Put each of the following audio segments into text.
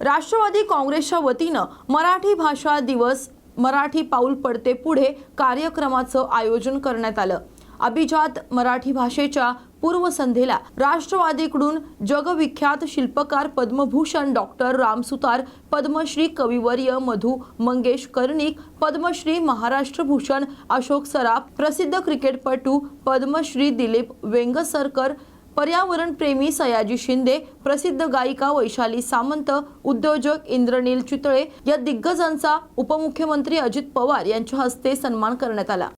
राष्ट्रवादी काँग्रेसच्या वतीनं मराठी भाषा दिवस मराठी पाऊल पडते पुढे कार्यक्रमाचं आयोजन करण्यात आलं। अभिजात मराठी भाषेच्या पूर्वसंध्येला राष्ट्रवादीकडून जगविख्यात शिल्पकार पद्मभूषण डॉक्टर राम सुतार, पद्मश्री कविवर्य मधु मंगेश कर्णिक, पद्मश्री महाराष्ट्र भूषण अशोक सराफ, प्रसिद्ध क्रिकेटपटू पद्मश्री दिलीप वेंगसरकर, पर्यावरण प्रेमी सयाजी शिंदे, प्रसिद्ध गायिका वैशाली सामंत, उद्योजक इंद्रनील चितळे या दिग्गजांचा उपमुख्यमंत्री अजित पवार यांच्या हस्ते सन्मान करण्यात आला।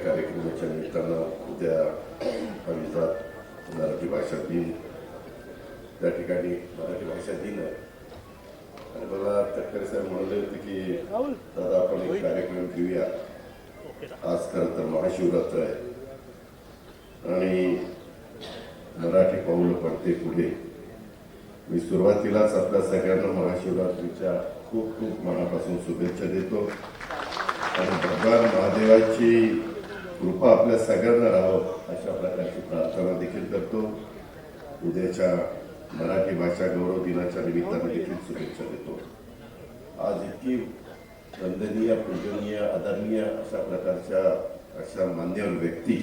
कार्यक्रमाच्या निमित्तानं उद्या अभिजात मराठी भाषा दिन, त्या ठिकाणी मराठी भाषा दिन आहे आणि मला तटकरे साहेब म्हणाले होते की दादा आपण एक कार्यक्रम घेऊया। आज खरं तर महाशिवरात्र आहे आणि मराठी पाऊल पडते पुढे। मी सुरुवातीलाच आपल्या सगळ्यांना महाशिवरात्रीच्या खूप खूप मनापासून शुभेच्छा देतो आणि भगवान महादेवाची कृपा आपल्या सगळ्यांना राहावं अशा प्रकारची प्रार्थना देखील करतो। उद्याच्या मराठी भाषा गौरव दिनाच्या निमित्ताने देखील शुभेच्छा देतो। आज इतकी वंदनीय, पूजनीय, आदरणीय अशा प्रकारच्या अशा मान्यवर व्यक्ती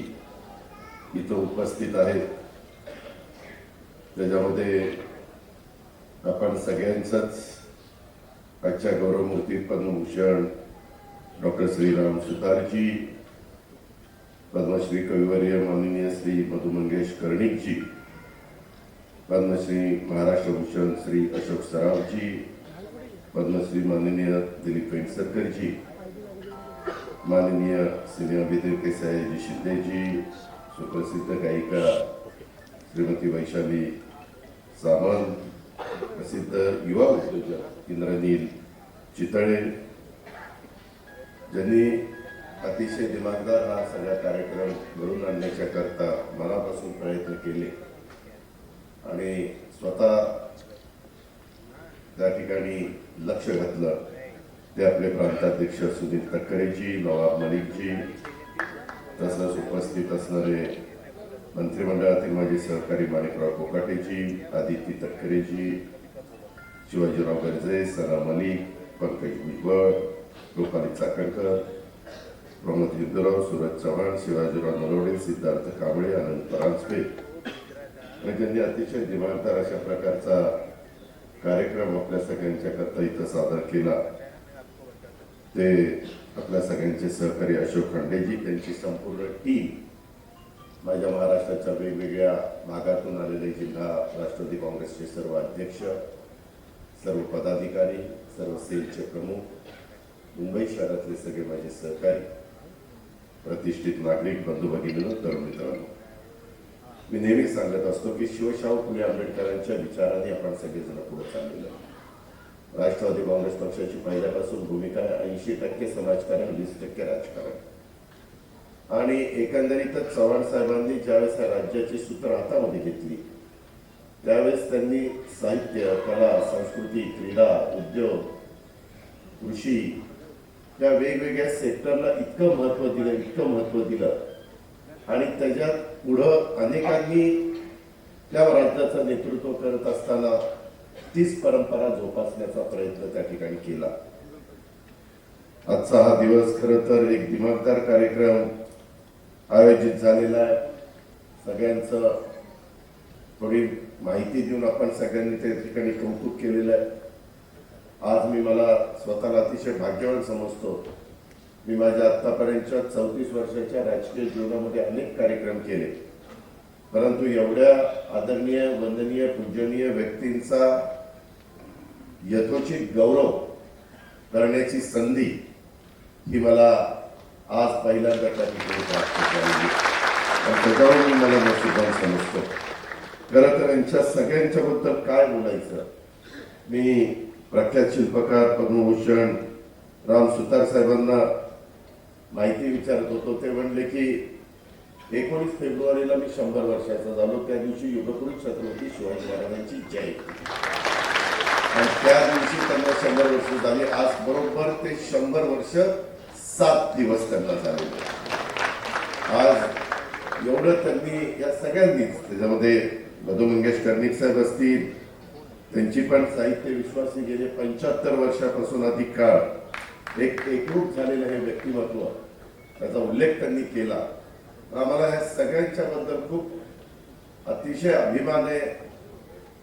इथं उपस्थित आहेत, त्याच्यामध्ये आपण सगळ्यांचाच आजच्या गौरवमूर्ती पद्मभूषण डॉक्टर श्री राम सुतार जी, पद्मश्री कविवर्य माननीय श्री मधु मंगेश कर्णिक जी, पद्मश्री महाराष्ट्र भूषण श्री अशोक सराफ जी, पद्मश्री माननीय दिलीप वेंगसरकर जी, माननीय सिने अभिनेत्री सयाजी शिंदे जी, सुप्रसिद्ध गायिका श्रीमती वैशाली सामंत, प्रसिद्ध युवा उद्योजक इंद्रनील चितळे, ज्यांनी अतिशय दिमागदार हा सगळा कार्यक्रम घडून आणण्याच्या करता मनापासून प्रयत्न केले आणि स्वतः त्या ठिकाणी लक्ष घातलं ते आपले प्रांताध्यक्ष सुनील तटकरेजी, नवाब मलिकजी, तसंच उपस्थित असणारे मंत्रिमंडळातील माझे सहकारी माणिकराव कोकाटेजी, आदिती तटकरेजी, शिवाजीराव गर्जे, सना मलिक, पंकज भुजबळ, गोपाली चाकणकर, प्रमोद हिंदूराव, सूरज चव्हाण, शिवाजीराव नरवडे, सिद्धार्थ कांबळे, आनंद परांजपे आणि त्यांनी अतिशय दिमागदार अशा प्रकारचा कार्यक्रम आपल्या सगळ्यांच्या करता इथं सादर केला। ते आपल्या सगळ्यांचे सहकारी अशोक खंडेजी, त्यांची संपूर्ण टीम, माझ्या महाराष्ट्राच्या वेगवेगळ्या भागातून आलेले जिल्हा राष्ट्रवादी काँग्रेसचे सर्व अध्यक्ष, सर्व पदाधिकारी, सर्व सेलचे प्रमुख, मुंबई शहरातले सगळे माझे सहकारी, प्रतिष्ठित नागरिक बंधू भगिनींनो, तरुण मित्रांनो, मी नेहमी सांगत असतो की शिवशाहू फुले आंबेडकरांच्या विचाराने आपण सगळेजण पुढे चाललेलो आहोत। राष्ट्रवादी काँग्रेस पक्षाची पहिल्यापासून भूमिका 80% समाजकारण, 20% राजकारण आणि एकंदरीतच चव्हाण साहेबांनी ज्यावेळेस राज्याची सूत्र हातामध्ये घेतली त्यावेळेस त्यांनी साहित्य, कला, संस्कृती, क्रीडा, उद्योग, कृषी या वेगवेगळ्या सेक्टरला इतकं महत्व दिलं आणि त्याच्यात पुढं अनेकांनी त्या राज्याचं नेतृत्व करत असताना तीच परंपरा जोपासण्याचा प्रयत्न त्या ठिकाणी केला। आजचा हा दिवस खरं तर एक दिमागदार कार्यक्रम आयोजित झालेला आहे। सगळ्यांचं थोडी माहिती देऊन आपण सगळ्यांनी त्या ठिकाणी कौतुक केलेलं आहे। आज मी मला स्वतःला अतिशय भाग्यवान समजतो। मी माझ्या आतापर्यंतच्या 34 वर्षाच्या राजकीय जीवनामध्ये अनेक कार्यक्रम केले, परंतु एवढ्या आदरणीय, वंदनीय, पूजनीय व्यक्तींचा यथोचित गौरव करण्याची संधी ही मला आज पहिल्यांदा त्या ठिकाणी प्राप्त झाली आणि त्याच्यावर मी मला नशिबान समजतो। खरं तर यांच्या सगळ्यांच्या बद्दल काय बोलायचं। मी प्रख्यात शिल्पकार पद्मभूषण राम सुतार साहेबांना माहिती विचारत होतो। ते म्हणले की 19 फेब्रुवारीला मी 100 वर्षाचा झालो, त्या दिवशी युगपुरुष छत्रपती शिवाजी महाराजांची जयंती आणि त्या दिवशी त्यांना 100 वर्ष झाली। आज बरोबर ते 100 वर्ष 7 दिवस त्यांना झाले। आज एवढं त्यांनी या सगळ्यांनीच, त्याच्यामध्ये मधु मंगेश कर्णिक साहेब असतील, त्यांची पण साहित्य विश्वासी गेले 75 वर्षापासून अधिक काळ एक एकरूप झालेलं हे व्यक्तिमत्व, त्याचा उल्लेख त्यांनी केला। आम्हाला या सगळ्यांच्या बद्दल खूप अतिशय अभिमान आहे।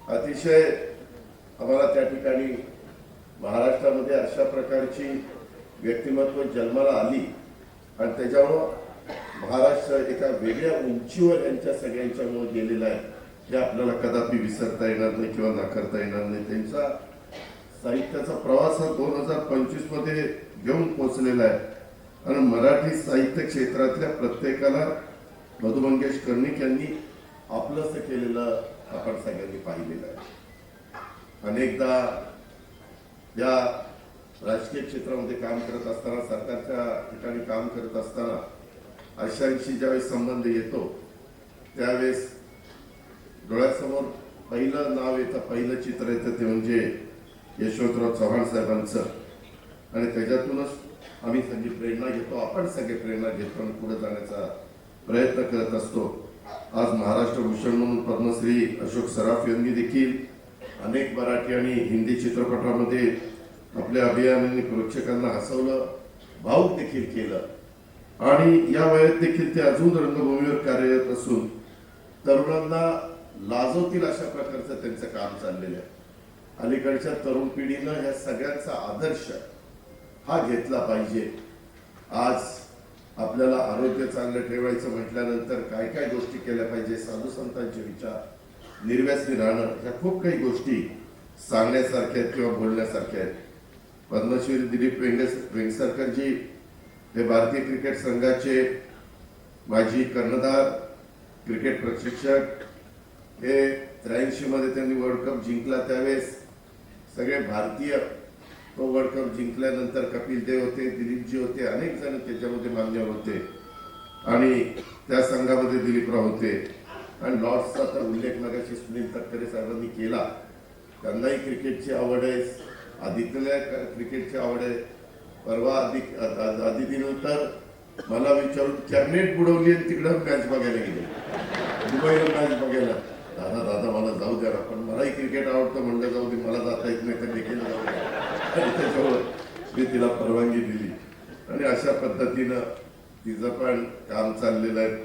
अतिशय आम्हाला त्या ठिकाणी महाराष्ट्रामध्ये अशा प्रकारची व्यक्तिमत्व जन्माला आली आणि त्याच्यामुळं महाराष्ट्र एका वेगळ्या उंचीवर यांच्या सगळ्यांच्यामुळे गेलेला आहे, हे आपल्याला कदापि विसरता येणार नाही किंवा नाकारता येणार नाही। त्यांचा साहित्याचा प्रवास हा 2025 मध्ये घेऊन पोहोचलेला आहे आणि मराठी साहित्य क्षेत्रातल्या प्रत्येकाला मधु मंगेश कर्णिक यांनी आपलंसं केलेलं आपण सगळ्यांनी पाहिलेलं आहे। अनेकदा या राजकीय क्षेत्रामध्ये काम करत असताना, सरकारच्या ठिकाणी काम करत असताना अशांशी ज्यावेळेस संबंध येतो त्यावेळेस डोळ्यासमोर पहिलं नाव येतं, पहिलं चित्र येतं ते म्हणजे यशवंतराव चव्हाण साहेबांचं आणि त्याच्यातूनच आम्ही सगळी प्रेरणा घेतो, आपण सगळे प्रेरणा घेतो आणि पुढे जाण्याचा प्रयत्न करत असतो। आज महाराष्ट्र भूषण म्हणून पद्मश्री अशोक सराफ यांनी देखील अनेक मराठी आणि हिंदी चित्रपटामध्ये आपल्या अभियानाने प्रेक्षकांना हसवलं, भावुक देखील केलं आणि या वयात देखील ते अजून रंगभूमीवर कार्यरत असून तरुणांना लाजवतील अशा प्रकारचं त्यांचं काम चाललेलं आहे। अलीकडच्या तरुण पिढीनं या सगळ्यांचा आदर्श हा घेतला पाहिजे। आज आपल्याला आरोग्य चांगलं ठेवायचं म्हटल्यानंतर काय काय गोष्टी केल्या पाहिजे, साधू संतांचे विचार, निर्व्यसनी राहणं, ह्या खूप काही गोष्टी सांगण्यासारख्या आहेत किंवा बोलण्यासारख्या आहेत। पद्मश्री दिलीप वेंगसरकरजी हे भारतीय क्रिकेट संघाचे माजी कर्णधार, क्रिकेट प्रशिक्षक, हे 83 मध्ये त्यांनी वर्ल्ड कप जिंकला। त्यावेळेस सगळे भारतीय तो वर्ल्ड कप जिंकल्यानंतर कपिल देव होते, दिलीपजी होते, अनेक जण त्याच्यामध्ये मान्यवर होते आणि त्या संघामध्ये दिलीपराव होते आणि लॉर्ड्सचा तर उल्लेख मगाशी सुनील तटकरे साहेबांनी केला। त्यांनाही क्रिकेटची आवड आहे, आदित्यला क्रिकेटची आवड आहे। परवा आदितीनं तर मला विचारून कॅबिनेट बुडवली आणि तिकडं मॅच बघायला गेले। दुबईला मॅच बघायला, दादा दादा मला जाऊ द्या ना, पण मलाही क्रिकेट आवडतं म्हणलं जाऊ दे, मला जाता येत नाही तर देखील जाऊ द्या. आणि त्याच्यावर मी तिला परवानगी दिली आणि अशा पद्धतीनं तिचं पण काम चाललेलं आहे.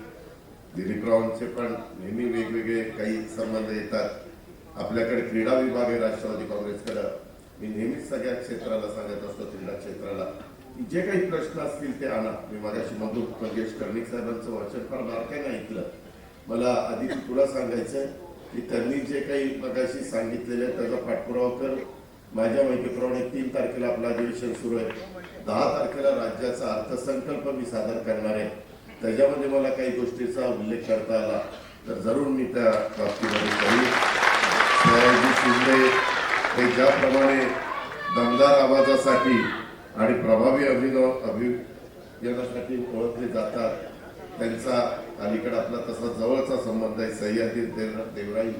दिलीपरावांचे पण नेहमी वेगवेगळे काही संबंध येतात. आपल्याकडे क्रीडा विभाग आहे राष्ट्रवादी काँग्रेसकडं. मी नेहमीच सगळ्या क्षेत्राला सांगत असतो, क्रीडा क्षेत्राला, की जे काही प्रश्न असतील ते आणा. मी माझ्याशी मधू मंगेश कर्णिक साहेबांचं वाचन फार बारकाईनं ऐकलं. मला आधी तुला सांगायचंय की त्यांनी जे काही मगाशी सांगितलेलं आहे त्याचा पाठपुरावा कर. माझ्या माहितीप्रमाणे 3 तारखेला आपलं अधिवेशन सुरू आहे. 10 तारखेला राज्याचा अर्थसंकल्प मी सादर करणार आहे. त्याच्यामध्ये मला काही गोष्टीचा उल्लेख करता आला तर जरूर मी त्या बाबतीमध्ये करीन. सयाजी शिंदे हे ज्याप्रमाणे दमदार आवाजासाठी आणि प्रभावी अभिनयासाठी ओळखले जातात, त्यांचा अलीकडे आपला तसा जवळचा संबंध आहे. सह्याद्री देवराई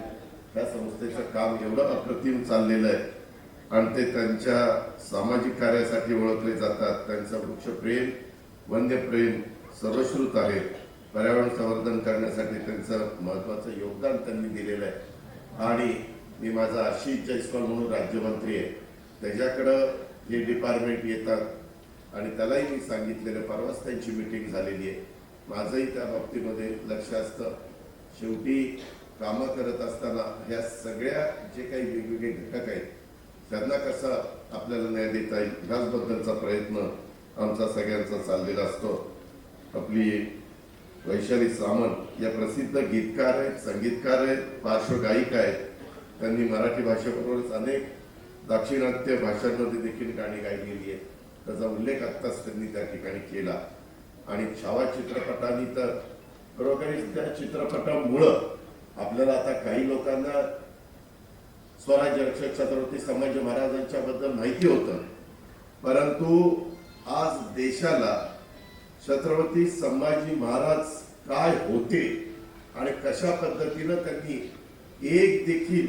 या संस्थेचं काम एवढं अप्रतिम चाललेलं आहे आणि ते त्यांच्या सामाजिक कार्यासाठी ओळखले जातात. त्यांचं वृक्षप्रेम, वन्यप्रेम सर्वश्रुत आहे. पर्यावरण संवर्धन करण्यासाठी त्यांचं महत्वाचं योगदान त्यांनी दिलेलं आहे. आणि मी माझा आशिष जयस्वाल म्हणून राज्यमंत्री आहे, त्याच्याकडं हे डिपार्टमेंट येतात आणि त्यालाही मी सांगितलेलं, परवाच त्यांची मीटिंग झालेली आहे. माझंही त्या बाबतीमध्ये लक्ष असतं. शेवटी कामं करत असताना ह्या सगळ्या जे काही वेगवेगळे घटक आहेत त्यांना कसा आपल्याला न्याय देता येईल याचबद्दलचा प्रयत्न आमचा सगळ्यांचा चाललेला असतो. आपली वैशाली सामंत या प्रसिद्ध गीतकार आहेत, संगीतकार आहेत, पार्श्वगायिका आहेत. त्यांनी मराठी भाषेबरोबरच अनेक दाक्षिणात्य भाषांमध्ये देखील गाणी गायलेली आहेत. त्याचा उल्लेख आत्ताच त्यांनी त्या ठिकाणी केला. आणि छावा चित्रपटाने तर खरोखरीच त्या चित्रपटामुळं आपल्याला आता काही लोकांना स्वराज्य रक्षक छत्रपती संभाजी महाराजांच्या बद्दल माहिती होतं, परंतु आज देशाला छत्रपती संभाजी महाराज काय होते आणि कशा पद्धतीनं त्यांनी एक देखील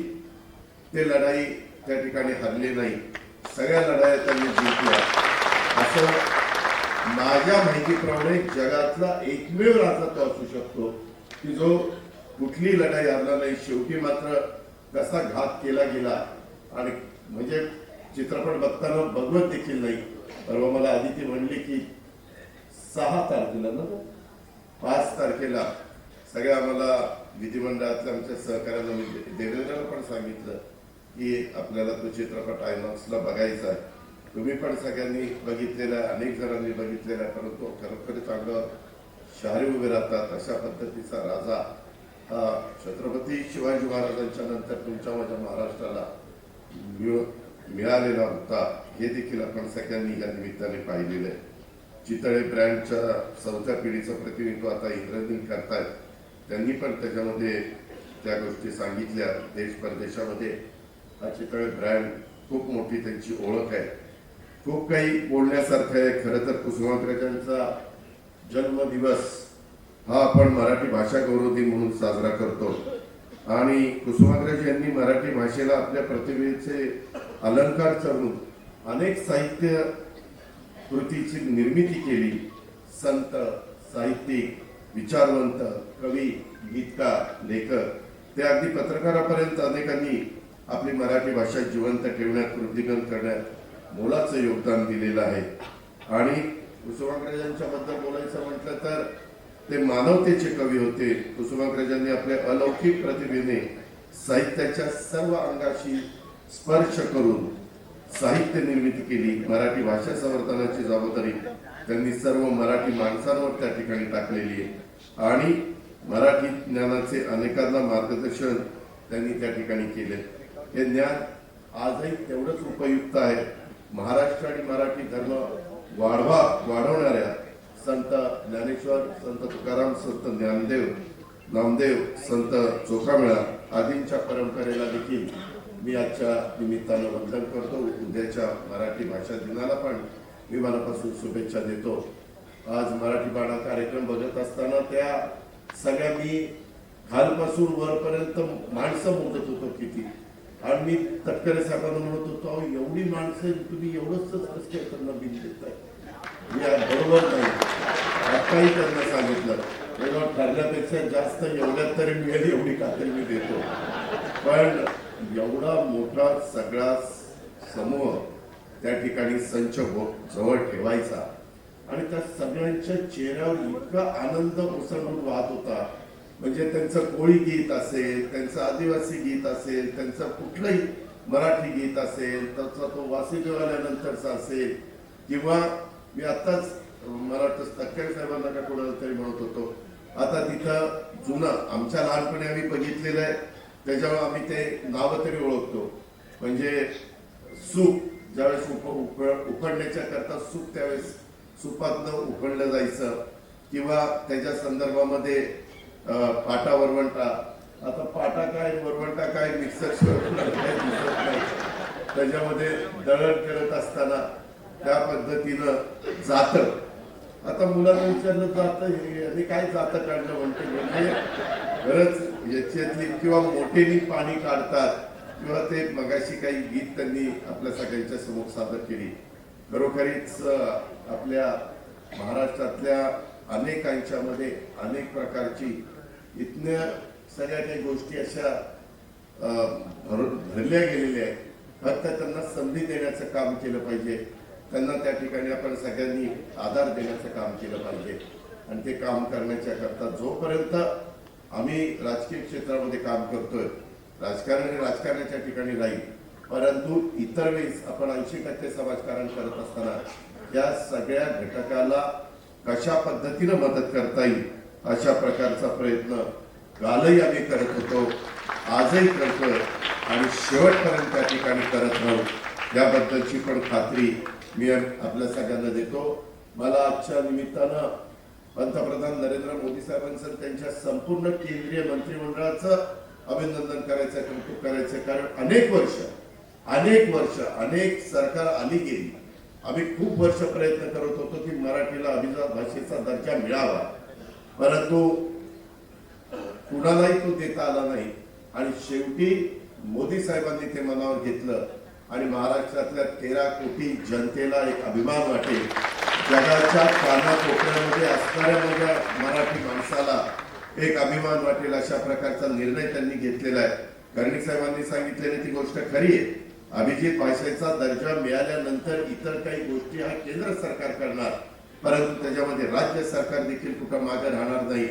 ते लढाई त्या ठिकाणी हरले नाही, सगळ्या लढाया त्यांनी जिंकल्या. असं माझ्या माहितीप्रमाणे जगातला एकमेव राजा तो असू शकतो की जो कुठली लढाई हरला नाही. शेवटी मात्र कसा घात केला गेला आणि म्हणजे चित्रपट बघताना बघवत देखील नाही. परवा मला आदिती म्हणली की 6 तारखेला ना 5 तारखेला सगळ्या आम्हाला विधिमंडळातल्या आमच्या सहकार्याला मी देवेंद्रला पण सांगितलं की आपल्याला तो चित्रपट आयनॉक्सला बघायचा आहे. तुम्ही पण सगळ्यांनी बघितलेला आहे, अनेक जणांनी बघितलेला आहे, परंतु खरोखरीच अंगावर शहरे उभे राहतात. अशा पद्धतीचा राजा हा छत्रपती शिवाजी महाराजांच्या नंतर तुमच्या माझ्या महाराष्ट्राला मिळालेला होता, हे देखील आपण सगळ्यांनी या निमित्ताने पाहिलेलं आहे. चितळे ब्रँडच्या 4थ्या पिढीचं प्रतिनिधित्व आता इंग्रजी करतायत. त्यांनी पण त्याच्यामध्ये त्या गोष्टी सांगितल्या. देश परदेशामध्ये हा चितळे ब्रँड खूप मोठी त्यांची ओळख आहे. खूप काही बोलण्यासारखं आहे. खरं तर कुसुमाग्रजांचा जन्मदिवस हा आपण मराठी भाषा गौरव दिन म्हणून साजरा करतो आणि कुसुमाग्रज यांनी मराठी भाषेला आपल्या प्रतिभेचे अलंकार चढवून अनेक साहित्य कृतीची निर्मिती केली. संत, साहित्यिक, विचारवंत, कवी, गीतकार, लेखक ते अगदी पत्रकारापर्यंत अनेकांनी आपली मराठी भाषा जिवंत ठेवण्यात, वृद्धिंगत करण्यात मोलाचं योगदान दिलेलं आहे. आणि कुसुमाग्रजांच्या बद्दल बोलायचं म्हटलं तर ते मानवतेचे कवी होते. कुसुमाग्रजांनी आपल्या अलौकिक प्रतिभेने साहित्याच्या सर्व अंगाशी स्पर्श करून साहित्य निर्मिती केली. मराठी भाषा संवर्धनाची जबाबदारी त्यांनी सर्व मराठी माणसांवर त्या ठिकाणी टाकलेली आहे आणि मराठी ज्ञानाचे अनेकांना मार्गदर्शन त्यांनी त्या ठिकाणी केले. हे ज्ञान आजही तेवढंच उपयुक्त आहे. महाराष्ट्र आणि मराठी धर्म वाढवणाऱ्या संत ज्ञानेश्वर, संत तुकाराम, संत ज्ञानदेव, नामदेव, संत चोखामेळा आदींच्या परंपरेला देखील मी आजच्या निमित्तानं वंदन करतो. उद्याच्या मराठी भाषा दिनाला पण मी मनापासून शुभेच्छा देतो. आज मराठी बाणा कार्यक्रम बघत असताना त्या सगळ्या मी खालपासून वरपर्यंत माणसं मोजत होतो किती, आणि मी तटकरे साहेबांना म्हणत होतो, अहो एवढी माणसं तुम्ही एवढंच कसं काय त्यांना बिल देताय, बरोबर नाही. आताही त्यांना सांगितलं तेव्हा ठरल्यापेक्षा जास्त एवढ्यात तरी मिळेल एवढी खात्री मी देतो. पण एवढा मोठा सगळा समूह त्या ठिकाणी संच जवळ ठेवायचा आणि त्या सगळ्यांच्या चेहऱ्यावर इतका आनंद ओसंडून वाहत होता. म्हणजे त्यांचं कोळी गीत असेल, त्यांचं आदिवासी गीत असेल, त्यांचं कुठलंही मराठी गीत असेल, त्याचा तो वासिदेवाल्यानंतरचा असेल किंवा मी आत्ताच मराठी तक्कर साहेबांना का कोणाला तरी म्हणत होतो, आता तिथं जुनं आमच्या लहानपणी आम्ही बघितलेलं आहे त्याच्यामुळे आम्ही ते नावं तरी ओळखतो. म्हणजे सूप ज्यावेळेस उकडण्याच्या करता सूप त्यावेळेस सुपातनं उकडलं जायचं किंवा त्याच्या संदर्भामध्ये पाटा वरवंटा. आता पाटा काय वरवंटा काय मिक्सर काही दिसत नाही. त्याच्यामध्ये दळण करत असताना त्या पद्धतीनं जातं. आता मुलांना विचारलं जातं हे काय जातं काढणं म्हणते म्हणजे खरंच याच्यातली किंवा मोठेनी पाणी काढतात किंवा ते मगाशी काही गीत त्यांनी आपल्या सगळ्यांच्या समोर सादर केली. खरोखरीच आपल्या महाराष्ट्रातल्या अनेकांच्या मध्ये अनेक प्रकारची इतक्या सगळ्या काही गोष्टी अशा भरल्या गेलेल्या आहेत. फक्त त्यांना संधी देण्याचं काम केलं पाहिजे. त्यांना त्या ठिकाणी आपण सगळ्यांनी आधार देण्याचं काम केलं पाहिजे आणि ते काम करण्याच्या करता जोपर्यंत आम्ही राजकीय क्षेत्रामध्ये काम करतोय, राजकारण आणि राजकारणाच्या ठिकाणी राहील. परंतु इतर वेळेस आपण 80% समाजकारण करत असताना या सगळ्या घटकाला कशा पद्धतीनं मदत करता येईल अशा प्रकारचा प्रयत्न कालही आम्ही करत होतो, आजही करतोय आणि शेवटपर्यंत त्या ठिकाणी करत राहू याबद्दलची पण खात्री मी आपल्या सगळ्यांना देतो. मला आजच्या निमित्तानं पंतप्रधान नरेंद्र मोदी साहेबांचं त्यांच्या संपूर्ण केंद्रीय मंत्रिमंडळाचं अभिनंदन करायचं, कौतुक करायचं. कारण अनेक वर्ष अनेक सरकार आली गेली. आम्ही खूप वर्ष प्रयत्न करत होतो की मराठीला अभिजात भाषेचा दर्जा मिळावा, परंतु कुणालाही तो देता आला नाही. आणि शेवटी मोदी साहेबांनी ते मनावर घेतलं आणि महाराष्ट्रातल्या 13 कोटी जनतेला एक अभिमान वाटेल, जगाच्या कानाकोपऱ्यामध्ये असणाऱ्या माझ्या मराठी माणसाला एक अभिमान वाटेल अशा प्रकारचा निर्णय त्यांनी घेतलेला आहे. कर्णिक साहेबांनी सांगितलेली ती गोष्ट खरी आहे. अभिजित भाषेचा दर्जा मिळाल्यानंतर इतर काही गोष्टी हा केंद्र सरकार करणार, परंतु त्याच्यामध्ये राज्य सरकार देखील कुठं मागे राहणार नाही.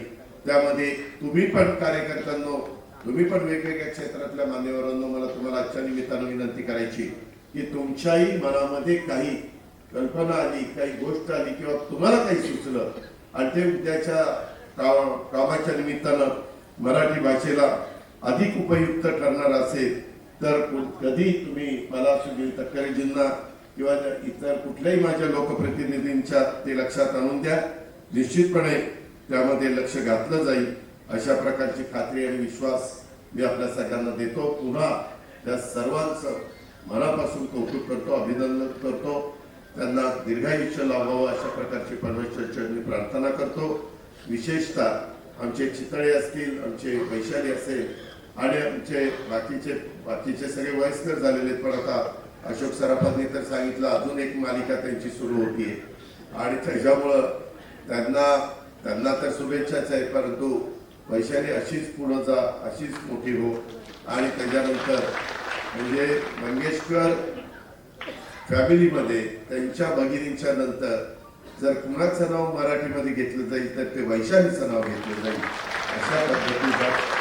त्यामध्ये तुम्ही पण कार्यकर्त्यांनो, तुम्ही पण वेगवेगळ्या क्षेत्रातल्या मान्यवरांनो, मला तुम्हाला आजच्या निमित्तानं विनंती करायची की तुमच्याही मनामध्ये काही कल्पना आली, काही गोष्ट आली किंवा तुम्हाला काही सुचलं आणि ते उद्याच्या कामाच्या निमित्तानं मराठी भाषेला अधिक उपयुक्त ठरणार असेल तर कधी तुम्ही मला सुनील तटकरेजींना किंवा इतर कुठल्याही माझ्या लोकप्रतिनिधींच्या ते लक्षात आणून द्या. निश्चितपणे त्यामध्ये लक्ष घातलं जाईल अशा प्रकारची खात्री आणि विश्वास मी आपल्या सगळ्यांना देतो. पुन्हा त्या सर्वांचं मनापासून कौतुक करतो, अभिनंदन करतो. त्यांना दीर्घायुष्य लाभावं अशा प्रकारची परमेश्वराची प्रार्थना करतो. विशेषतः आमचे चितळे असतील, आमचे वैशाली असेल आणि आमचे बाकीचे सगळे वयस्कर झालेले आहेत. पण आता अशोक सराफांनी तर सांगितलं अजून एक मालिका त्यांची सुरू होतीये आणि त्याच्यामुळं त्यांना तर शुभेच्छाच आहे, परंतु वैशाली अशीच पुढं जा, अशीच मोठी हो. आणि त्याच्यानंतर म्हणजे मंगेशकर फॅमिलीमध्ये त्यांच्या भगिनींच्या नंतर जर कुणाचं नाव मराठीमध्ये घेतलं जाईल तर ते वैशालीचं नाव घेतलं जाईल. अशा पद्धतीचा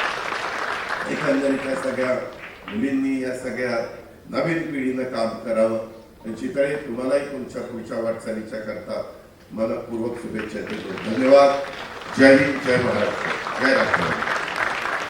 एकंदरीत या सगळ्या मुलींनी, या सगळ्या नवीन पिढीनं काम करावं. चितळे तुम्हालाही तुमच्या पुढच्या वाटचालीच्या करता मनपूर्वक शुभेच्छा देतो. धन्यवाद. जय हिंद, जय महाराष्ट्र, जय राष्ट्र.